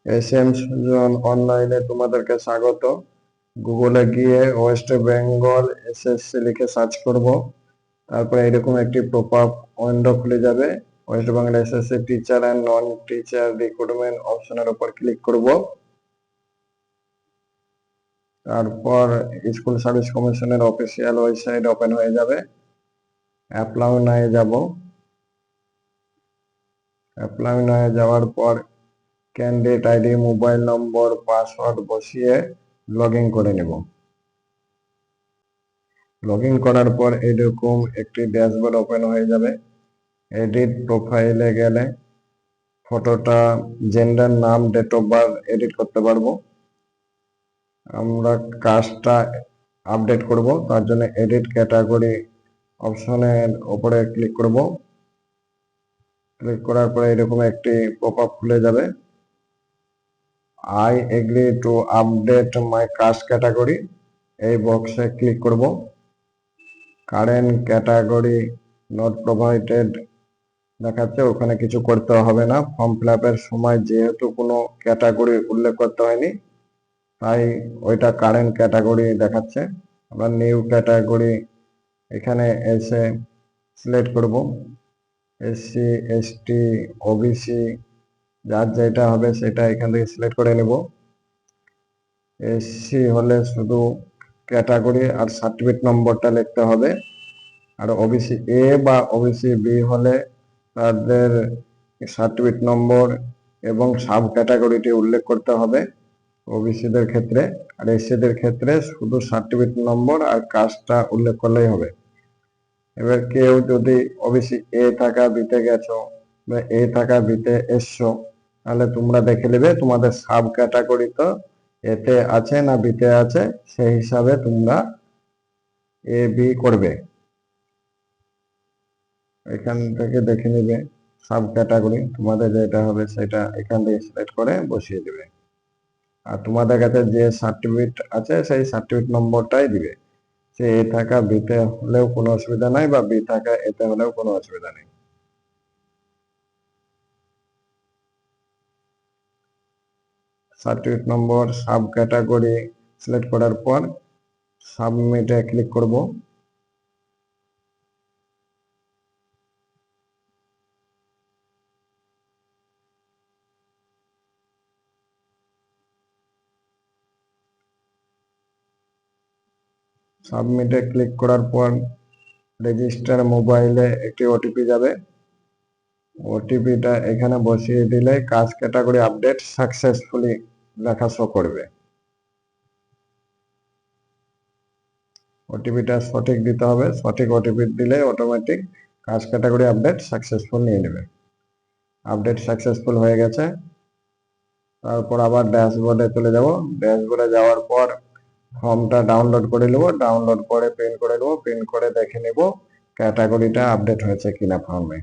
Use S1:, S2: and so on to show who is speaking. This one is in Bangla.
S1: এসএম সুজন অনলাইনে তোমাদেরকে স্বাগত। গুগলে গিয়ে ওয়েস্ট বেঙ্গল এসএসসি লিখে সার্চ করব। তারপরে এরকম একটি পপআপ উইন্ডো খুলে যাবে। West Bengal SSC teacher and non teacher recruitment অপশনের উপর ক্লিক করব। তারপর স্কুল সার্ভিস কমিশনের অফিসিয়াল ওয়েবসাইট ওপেন হয়ে যাবে। অ্যাপ্লাই নাও যাব। অ্যাপ্লাই নাও যাওয়ার পর candidate ID, mobile number, password বসিয়ে লগইন করে নেব। লগইন করার পর এরকম একটি ড্যাশবোর্ড ওপেন হয়ে যাবে। এডিট প্রোফাইলে গেলে ফটোটা, জেন্ডার, নাম, ডেট অফ বার্থ এডিট করতে পারবো। আমরা কাস্টটা আপডেট করব, তার জন্য এডিট ক্যাটাগরি অপশনের উপরে ক্লিক করব। ক্লিক করার পরে এরকম একটি পপআপ খুলে যাবে। I agree to update my caste category, এই বক্সে ক্লিক করব। কারেন্ট ক্যাটাগরি নট প্রোভাইডেড দেখাচ্ছে, ওখানে কিছু করতে হবে না। ফর্ম ফিল আপের সময় যেহেতু কোনো ক্যাটাগরি উল্লেখ করতে হয়নি, তাই ওইটা কারেন্ট ক্যাটাগরি দেখাচ্ছে। আমরা নিউ ক্যাটাগরি এখানে এসে সিলেক্ট করব। এসসি, এসটি, ওবিসি, যার যেটা হবে সেটা এখান থেকে সিলেক্ট করে নেব। এসসি হলে শুধু ক্যাটাগরি আর সার্টিফিকেট নম্বরটা লিখতে হবে। আর ওবিসি এ বা ওবিসি বি হলে তাদের সার্টিফিকেট নম্বর এবং সাব ক্যাটাগরিটি উল্লেখ করতে হবে ওবিসিদের ক্ষেত্রে। আর এসসিদের ক্ষেত্রে শুধু সার্টিফিকেট নম্বর আর কাস্টটা উল্লেখ করলেই হবে। এবার কেউ যদি ওবিসি এ থাকা বিতে গেছো বা এ থাকা বিতে এসছো, তাহলে তোমরা দেখে নেবে তোমাদের সাব ক্যাটাগরি তো এতে আছে না বিতে আছে, সেই হিসাবে তোমরা এ বি করবে। এখান থেকে দেখে নিবে সাব ক্যাটাগরি, তোমাদের যেটা হবে সেটা এখান থেকে সিলেক্ট করে বসিয়ে দিবে। আর তোমাদের কাছে যে সার্টিফিকেট আছে সেই সার্টিফিকেট নম্বরটাই দিবে। সে এ থাকা বিতে হলেও কোনো অসুবিধা নাই, বা বি থাকা এতে হলেও কোনো অসুবিধা নেই। সার্টিফিকেট নম্বর, সাব ক্যাটাগরি সিলেক্ট করার পর সাবমিটে ক্লিক করব। সাবমিটে ক্লিক করার পর রেজিস্টার মোবাইলে একটি ওটিপি যাবে। ওটিপিটা এখানে বসিয়ে দিলে কাস্ট ক্যাটাগরি আপডেট সাকসেসফুলি লেখা শো করবে। ওটিপিটা সঠিক দিতে হবে। সঠিক ওটিপি দিলে automatic caste category update successful নিয়ে নেবে। আপডেট সাকসেসফুল হয়ে গেছে। তারপর আবার ড্যাশবোর্ডে চলে যাব। ড্যাশবোর্ডে যাওয়ার পর ফর্মটা ডাউনলোড করে নেব। ডাউনলোড করে প্রিন্ট করে নেব। প্রিন্ট করে দেখে নেব ক্যাটাগরিটা আপডেট হয়েছে কিনা ফর্মে।